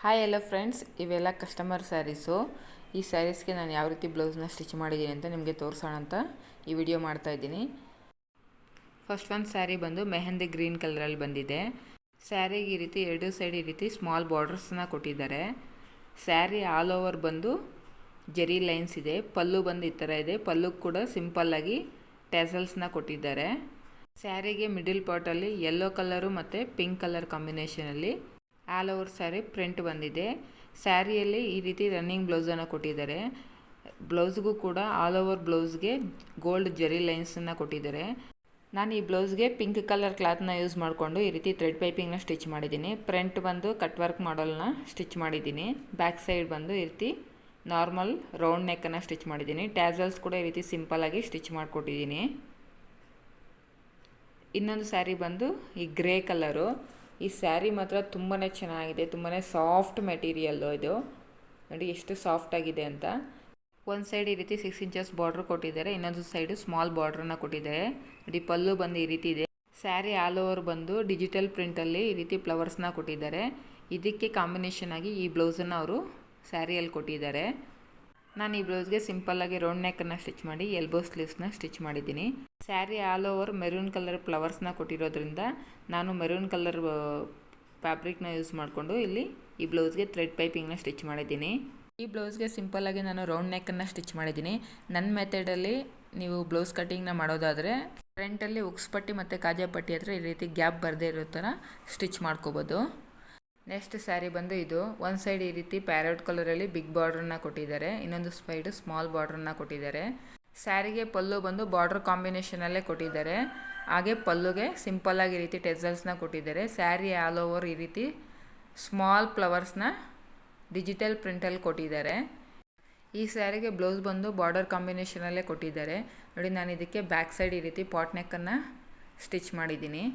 Hi ಎಲ್ಲ friends, ಇವೆಲ್ಲ customer saris. ಈ ಸ್ಯಾರೀಸ್ಗೆ ನಾನು ಯಾವ ರೀತಿ ಬ್ಲೌಸ್ನ ಸ್ಟಿಚ್ ಮಾಡಿದ್ದೀನಿ ಅಂತ ನಿಮಗೆ ತೋರಿಸೋಣ ಅಂತ ಈ ವಿಡಿಯೋ ಮಾಡ್ತಾಯಿದ್ದೀನಿ. ಫಸ್ಟ್ ಒಂದು ಸ್ಯಾರಿ ಬಂದು ಮೆಹಂದಿ ಗ್ರೀನ್ ಕಲರಲ್ಲಿ ಬಂದಿದೆ. ಸ್ಯಾರಿಗೆ ಈ ರೀತಿ ಎರಡು ಸೈಡ್ ಈ ರೀತಿ ಸ್ಮಾಲ್ ಬಾರ್ಡರ್ಸ್ನ ಕೊಟ್ಟಿದ್ದಾರೆ. ಸ್ಯಾರಿ ಆಲ್ ಓವರ್ ಬಂದು ಜರಿ ಲೈನ್ಸ್ ಇದೆ. ಪಲ್ಲು ಬಂದು ಈ ಥರ ಇದೆ. ಪಲ್ಲು ಕೂಡ ಸಿಂಪಲ್ಲಾಗಿ ಟ್ಯಾಸಲ್ಸ್ನ ಕೊಟ್ಟಿದ್ದಾರೆ. ಸ್ಯಾರಿಗೆ ಮಿಡಲ್ ಪಾರ್ಟಲ್ಲಿ ಯೆಲ್ಲೋ ಕಲರು ಮತ್ತು ಪಿಂಕ್ ಕಲರ್ ಕಾಂಬಿನೇಷನಲ್ಲಿ ಆಲ್ ಓವರ್ ಸ್ಯಾರಿ ಪ್ರಿಂಟ್ ಬಂದಿದೆ. ಸ್ಯಾರಿಯಲ್ಲಿ ಈ ರೀತಿ ರನ್ನಿಂಗ್ ಬ್ಲೌಸನ್ನು ಕೊಟ್ಟಿದ್ದಾರೆ. ಬ್ಲೌಸ್ಗೂ ಕೂಡ ಆಲ್ ಓವರ್ ಬ್ಲೌಸ್ಗೆ ಗೋಲ್ಡ್ ಜರಿ ಲೈನ್ಸನ್ನು ಕೊಟ್ಟಿದ್ದಾರೆ. ನಾನು ಈ ಬ್ಲೌಸ್ಗೆ ಪಿಂಕ್ ಕಲರ್ ಕ್ಲಾತ್ನ ಯೂಸ್ ಮಾಡಿಕೊಂಡು ಈ ರೀತಿ ಥ್ರೆಡ್ ಪೈಪಿಂಗ್ನ ಸ್ಟಿಚ್ ಮಾಡಿದ್ದೀನಿ. ಫ್ರಂಟ್ ಬಂದು ಕಟ್ ವರ್ಕ್ ಮಾಡಲ್ನ ಸ್ಟಿಚ್ ಮಾಡಿದ್ದೀನಿ. ಬ್ಯಾಕ್ ಸೈಡ್ ಬಂದು ಈ ರೀತಿ ನಾರ್ಮಲ್ ರೌಂಡ್ ನೆಕ್ಕನ್ನು ಸ್ಟಿಚ್ ಮಾಡಿದ್ದೀನಿ. ಟ್ಯಾಸಲ್ಸ್ ಕೂಡ ಈ ರೀತಿ ಸಿಂಪಲ್ಲಾಗಿ ಸ್ಟಿಚ್ ಮಾಡಿಕೊಟ್ಟಿದ್ದೀನಿ. ಇನ್ನೊಂದು ಸ್ಯಾರಿ ಬಂದು ಈ ಗ್ರೇ ಕಲರು. ಈ ಸ್ಯಾರಿ ಮಾತ್ರ ತುಂಬಾ ಚೆನ್ನಾಗಿದೆ. ತುಂಬಾ ಸಾಫ್ಟ್ ಮೆಟೀರಿಯಲ್ಲು ಇದು. ನೋಡಿ ಎಷ್ಟು ಸಾಫ್ಟ್ ಆಗಿದೆ ಅಂತ. ಒಂದು ಸೈಡ್ ಈ ರೀತಿ 6 ಇಂಚಸ್ ಬಾರ್ಡ್ರ್ ಕೊಟ್ಟಿದ್ದಾರೆ. ಇನ್ನೊಂದು ಸೈಡು ಸ್ಮಾಲ್ ಬಾರ್ಡ್ರನ್ನ ಕೊಟ್ಟಿದ್ದಾರೆ. ನೋಡಿ ಪಲ್ಲು ಬಂದು ಈ ರೀತಿ ಇದೆ. ಸ್ಯಾರಿ ಆಲ್ ಓವರ್ ಬಂದು ಡಿಜಿಟಲ್ ಪ್ರಿಂಟಲ್ಲಿ ಈ ರೀತಿ ಫ್ಲವರ್ಸ್ನ ಕೊಟ್ಟಿದ್ದಾರೆ. ಇದಕ್ಕೆ ಕಾಂಬಿನೇಷನ್ ಆಗಿ ಈ ಬ್ಲೌಸನ್ನು ಅವರು ಸ್ಯಾರಿಯಲ್ಲಿ ಕೊಟ್ಟಿದ್ದಾರೆ. ನಾನು ಈ ಬ್ಲೌಸ್ಗೆ ಸಿಂಪಲ್ಲಾಗಿ ರೌಂಡ್ ನೆಕ್ಕನ್ನು ಸ್ಟಿಚ್ ಮಾಡಿ ಎಲ್ಬೋ ಸ್ಲೀವ್ಸ್ನ ಸ್ಟಿಚ್ ಮಾಡಿದ್ದೀನಿ. Sari all over maroon colour ಫ್ಲವರ್ಸ್ನ ಕೊಟ್ಟಿರೋದ್ರಿಂದ ನಾನು ಮೆರೂನ್ ಕಲರ್ ಫ್ಯಾಬ್ರಿಕ್ನ ಯೂಸ್ ಮಾಡಿಕೊಂಡು ಇಲ್ಲಿ ಈ ಬ್ಲೌಸ್ಗೆ ಥ್ರೆಡ್ ಪೈಪಿಂಗ್ನ ಸ್ಟಿಚ್ ಮಾಡಿದ್ದೀನಿ. ಈ ಬ್ಲೌಸ್ಗೆ ಸಿಂಪಲ್ಲಾಗಿ ನಾನು ರೌಂಡ್ ನೆಕ್ಕನ್ನು ಸ್ಟಿಚ್ ಮಾಡಿದ್ದೀನಿ. ನನ್ನ ಮೆಥಡಲ್ಲಿ ನೀವು ಬ್ಲೌಸ್ ಕಟ್ಟಿಂಗ್ನ ಮಾಡೋದಾದರೆ ಫ್ರಂಟಲ್ಲಿ ಉಕ್ಸ್ ಪಟ್ಟಿ ಮತ್ತು ಕಾಜಾ ಪಟ್ಟಿ ಹತ್ರ ಈ ರೀತಿ ಗ್ಯಾಪ್ ಬರದೇ ಇರೋ ಥರ ಸ್ಟಿಚ್ ಮಾಡ್ಕೋಬೋದು. ನೆಕ್ಸ್ಟ್ ಸ್ಯಾರಿ ಬಂದು ಇದು. ಒಂದು ಸೈಡ್ ಈ ರೀತಿ ಪ್ಯಾರೆಟ್ ಕಲರಲ್ಲಿ ಬಿಗ್ ಬಾರ್ಡ್ರನ್ನ ಕೊಟ್ಟಿದ್ದಾರೆ. ಇನ್ನೊಂದು ಸೈಡು ಸ್ಮಾಲ್ ಬಾರ್ಡ್ರನ್ನ ಕೊಟ್ಟಿದ್ದಾರೆ. ಸ್ಯಾರಿಗೆ ಪಲ್ಲು ಬಂದು ಬಾರ್ಡ್ರ್ ಕಾಂಬಿನೇಷನಲ್ಲೇ ಕೊಟ್ಟಿದ್ದಾರೆ. ಹಾಗೆ ಪಲ್ಲುಗೆ ಸಿಂಪಲ್ಲಾಗಿ ಈ ರೀತಿ ಟೆಸಲ್ಸ್ನ ಕೊಟ್ಟಿದ್ದಾರೆ. ಸ್ಯಾರಿ ಆಲ್ ಓವರ್ ಈ ರೀತಿ ಸ್ಮಾಲ್ ಫ್ಲವರ್ಸ್ನ ಡಿಜಿಟಲ್ ಪ್ರಿಂಟಲ್ಲಿ ಕೊಟ್ಟಿದ್ದಾರೆ. ಈ ಸ್ಯಾರಿಗೆ ಬ್ಲೌಸ್ ಬಂದು ಬಾರ್ಡರ್ ಕಾಂಬಿನೇಷನಲ್ಲೇ ಕೊಟ್ಟಿದ್ದಾರೆ. ನೋಡಿ, ನಾನು ಇದಕ್ಕೆ ಬ್ಯಾಕ್ ಸೈಡ್ ಈ ರೀತಿ ಪಾಟ್ ನೆಕ್ಕನ್ನು ಸ್ಟಿಚ್ ಮಾಡಿದ್ದೀನಿ.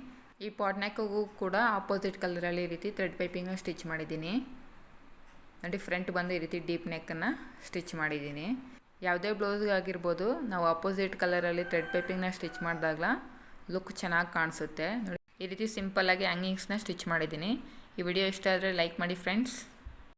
ಈ ಪಾಟ್ ನೆಕ್ಗೂ ಕೂಡ ಆಪೋಸಿಟ್ ಕಲರಲ್ಲಿ ಈ ರೀತಿ ಥ್ರೆಡ್ ಪೈಪಿಂಗ್ನ ಸ್ಟಿಚ್ ಮಾಡಿದ್ದೀನಿ. ನೋಡಿ, ಫ್ರಂಟ್ ಬಂದು ಈ ರೀತಿ ಡೀಪ್ ನೆಕ್ಕನ್ನು ಸ್ಟಿಚ್ ಮಾಡಿದ್ದೀನಿ. ಯಾವುದೇ ಬ್ಲೌಸ್ಗಾಗಿರ್ಬೋದು ನಾವು ಆಪೋಸಿಟ್ ಕಲರಲ್ಲಿ ಥ್ರೆಡ್ ಪೈಪಿಂಗ್ನ ಸ್ಟಿಚ್ ಮಾಡಿದಾಗ ಲುಕ್ ಚೆನ್ನಾಗಿ ಕಾಣಿಸುತ್ತೆ. ನೋಡಿ, ಈ ರೀತಿ ಸಿಂಪಲ್ಲಾಗಿ ಹ್ಯಾಂಗಿಂಗ್ಸ್ನ ಸ್ಟಿಚ್ ಮಾಡಿದ್ದೀನಿ. ಈ ವಿಡಿಯೋ ಇಷ್ಟ ಆದರೆ ಲೈಕ್ ಮಾಡಿ ಫ್ರೆಂಡ್ಸ್.